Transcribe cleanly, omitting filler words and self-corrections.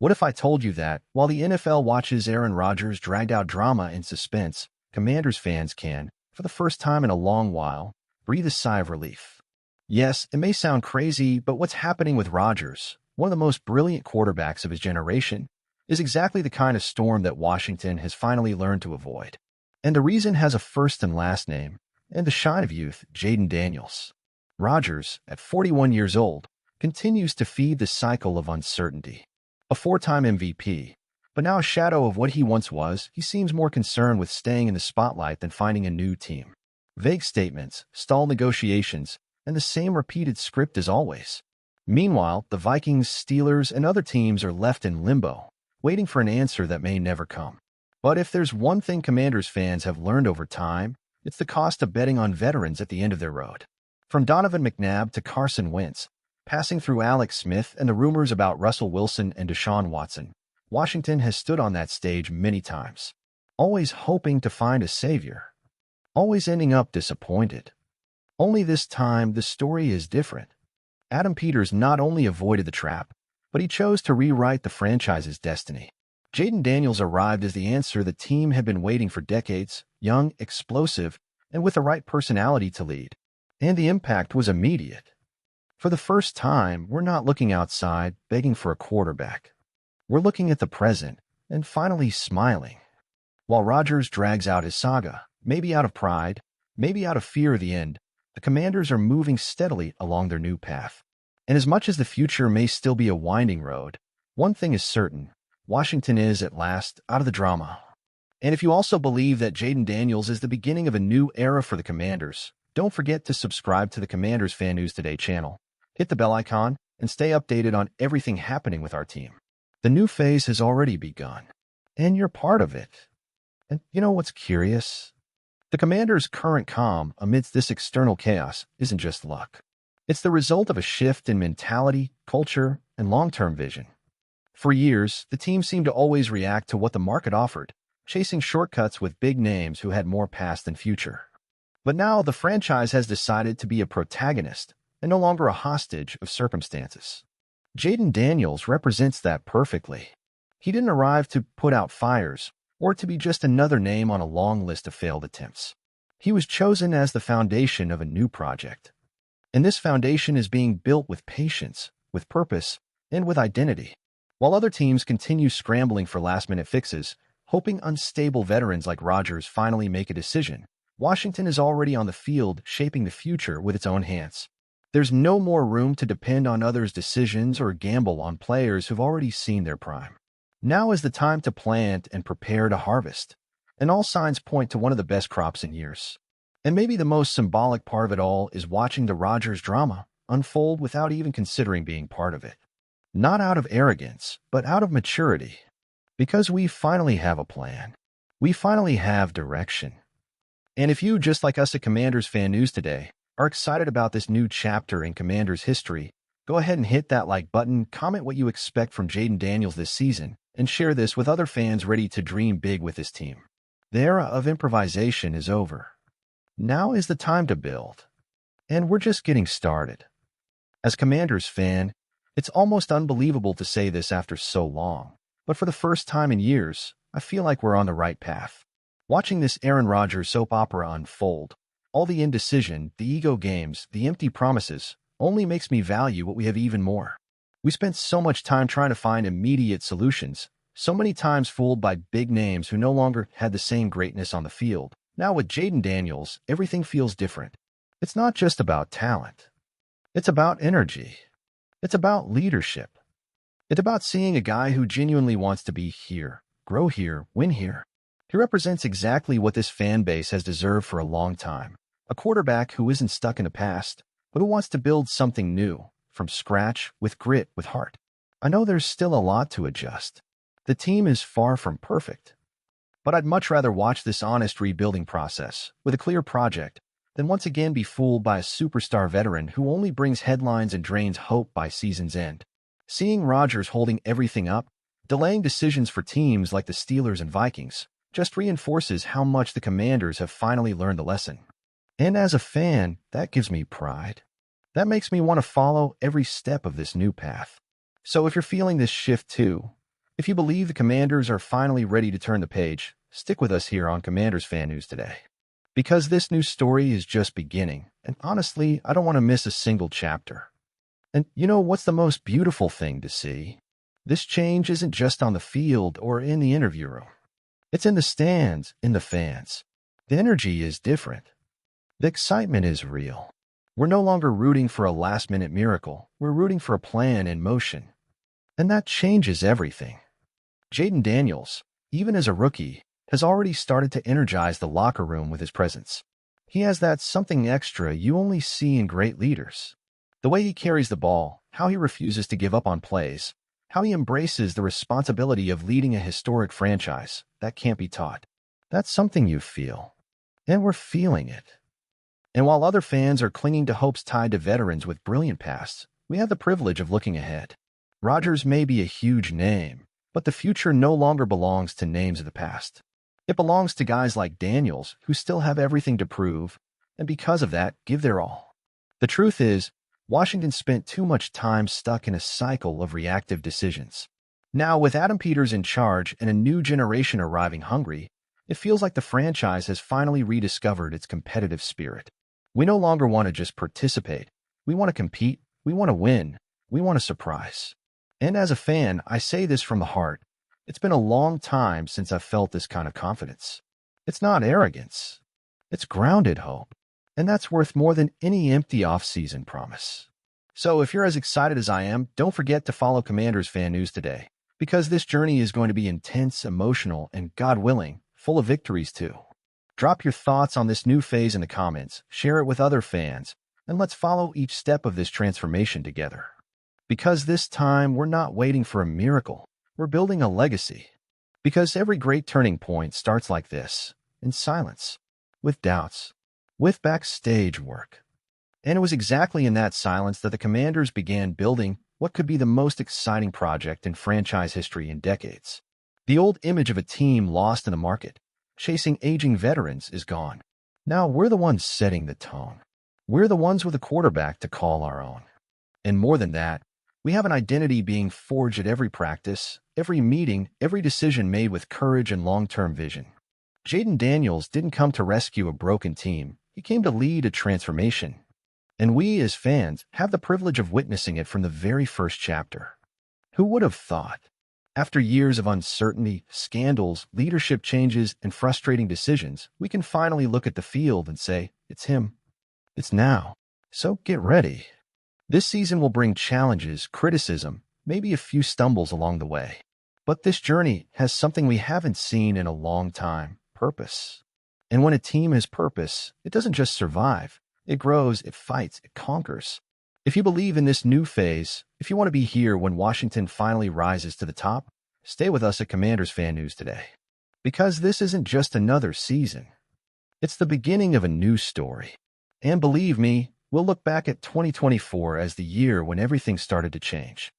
What if I told you that, while the NFL watches Aaron Rodgers dragged out drama and suspense, Commanders fans can, for the first time in a long while, breathe a sigh of relief? Yes, it may sound crazy, but what's happening with Rodgers, one of the most brilliant quarterbacks of his generation, is exactly the kind of storm that Washington has finally learned to avoid. And the reason has a first and last name, and the shine of youth, Jayden Daniels. Rodgers, at 41 years old, continues to feed the cycle of uncertainty. A four-time MVP, but now a shadow of what he once was, he seems more concerned with staying in the spotlight than finding a new team. Vague statements, stalled negotiations, and the same repeated script as always. Meanwhile, the Vikings, Steelers, and other teams are left in limbo, waiting for an answer that may never come. But if there's one thing Commanders fans have learned over time, it's the cost of betting on veterans at the end of their road. From Donovan McNabb to Carson Wentz, passing through Alex Smith and the rumors about Russell Wilson and Deshaun Watson, Washington has stood on that stage many times, always hoping to find a savior, always ending up disappointed. Only this time, the story is different. Adam Peters not only avoided the trap, but he chose to rewrite the franchise's destiny. Jayden Daniels arrived as the answer the team had been waiting for decades, young, explosive, and with the right personality to lead. And the impact was immediate. For the first time, we're not looking outside, begging for a quarterback. We're looking at the present, and finally smiling. While Rodgers drags out his saga, maybe out of pride, maybe out of fear of the end, the Commanders are moving steadily along their new path. And as much as the future may still be a winding road, one thing is certain: Washington is, at last, out of the drama. And if you also believe that Jayden Daniels is the beginning of a new era for the Commanders, don't forget to subscribe to the Commanders Fan News Today channel, hit the bell icon, and stay updated on everything happening with our team. The new phase has already begun, and you're part of it. And you know what's curious? The Commanders' current calm amidst this external chaos isn't just luck. It's the result of a shift in mentality, culture, and long-term vision. For years, the team seemed to always react to what the market offered, chasing shortcuts with big names who had more past than future. But now the franchise has decided to be a protagonist and no longer a hostage of circumstances. Jayden Daniels represents that perfectly. He didn't arrive to put out fires or to be just another name on a long list of failed attempts. He was chosen as the foundation of a new project. And this foundation is being built with patience, with purpose, and with identity. While other teams continue scrambling for last-minute fixes, hoping unstable veterans like Rodgers finally make a decision, Washington is already on the field shaping the future with its own hands. There's no more room to depend on others' decisions or gamble on players who've already seen their prime. Now is the time to plant and prepare to harvest, and all signs point to one of the best crops in years. And maybe the most symbolic part of it all is watching the Rodgers drama unfold without even considering being part of it. Not out of arrogance, but out of maturity. Because we finally have a plan. We finally have direction. And if you, just like us at Commanders Fan News Today, are excited about this new chapter in Commanders history, go ahead and hit that like button, comment what you expect from Jayden Daniels this season, and share this with other fans ready to dream big with this team. The era of improvisation is over. Now is the time to build. And we're just getting started. As Commanders fan, it's almost unbelievable to say this after so long, but for the first time in years, I feel like we're on the right path. Watching this Aaron Rodgers soap opera unfold, all the indecision, the ego games, the empty promises, only makes me value what we have even more. We spent so much time trying to find immediate solutions, so many times fooled by big names who no longer had the same greatness on the field. Now with Jayden Daniels, everything feels different. It's not just about talent. It's about energy. It's about leadership. It's about seeing a guy who genuinely wants to be here, grow here, win here. He represents exactly what this fan base has deserved for a long time. A quarterback who isn't stuck in the past, but who wants to build something new, from scratch, with grit, with heart. I know there's still a lot to adjust. The team is far from perfect. But I'd much rather watch this honest rebuilding process, with a clear project, than once again be fooled by a superstar veteran who only brings headlines and drains hope by season's end. Seeing Rodgers holding everything up, delaying decisions for teams like the Steelers and Vikings, just reinforces how much the Commanders have finally learned the lesson. And as a fan, that gives me pride. That makes me want to follow every step of this new path. So if you're feeling this shift too, If you believe the Commanders are finally ready to turn the page, stick with us here on Commanders Fan News today. Because this new story is just beginning, and honestly, I don't want to miss a single chapter. And you know what's the most beautiful thing to see? This change isn't just on the field or in the interview room. It's in the stands, in the fans. The energy is different. The excitement is real. We're no longer rooting for a last-minute miracle. We're rooting for a plan in motion. And that changes everything. Jayden Daniels, even as a rookie, has already started to energize the locker room with his presence. He has that something extra you only see in great leaders. The way he carries the ball, how he refuses to give up on plays, how he embraces the responsibility of leading a historic franchise, that can't be taught. That's something you feel. And we're feeling it. And while other fans are clinging to hopes tied to veterans with brilliant pasts, we have the privilege of looking ahead. Rodgers may be a huge name, but the future no longer belongs to names of the past. It belongs to guys like Daniels, who still have everything to prove, and because of that, give their all. The truth is, Washington spent too much time stuck in a cycle of reactive decisions. Now, with Adam Peters in charge and a new generation arriving hungry, it feels like the franchise has finally rediscovered its competitive spirit. We no longer want to just participate. We want to compete. We want to win. We want to surprise. And as a fan, I say this from the heart. It's been a long time since I've felt this kind of confidence. It's not arrogance. It's grounded hope. And that's worth more than any empty offseason promise. So if you're as excited as I am, don't forget to follow Commanders Fan News today, because this journey is going to be intense, emotional, and, God willing, full of victories too. Drop your thoughts on this new phase in the comments, share it with other fans, and let's follow each step of this transformation together. Because this time, we're not waiting for a miracle. We're building a legacy. Because every great turning point starts like this, in silence, with doubts, with backstage work. And it was exactly in that silence that the Commanders began building what could be the most exciting project in franchise history in decades. The old image of a team lost in the market, chasing aging veterans, is gone. Now we're the ones setting the tone. We're the ones with a quarterback to call our own. And more than that, we have an identity being forged at every practice, every meeting, every decision made with courage and long-term vision. Jayden Daniels didn't come to rescue a broken team. He came to lead a transformation. And we, as fans, have the privilege of witnessing it from the very first chapter. Who would have thought? After years of uncertainty, scandals, leadership changes, and frustrating decisions, we can finally look at the field and say, it's him. It's now. So get ready. This season will bring challenges, criticism, maybe a few stumbles along the way. But this journey has something we haven't seen in a long time: purpose. And when a team has purpose, it doesn't just survive. It grows, it fights, it conquers. If you believe in this new phase, if you want to be here when Washington finally rises to the top, stay with us at Commanders Fan News today. Because this isn't just another season. It's the beginning of a new story. And believe me, we'll look back at 2024 as the year when everything started to change.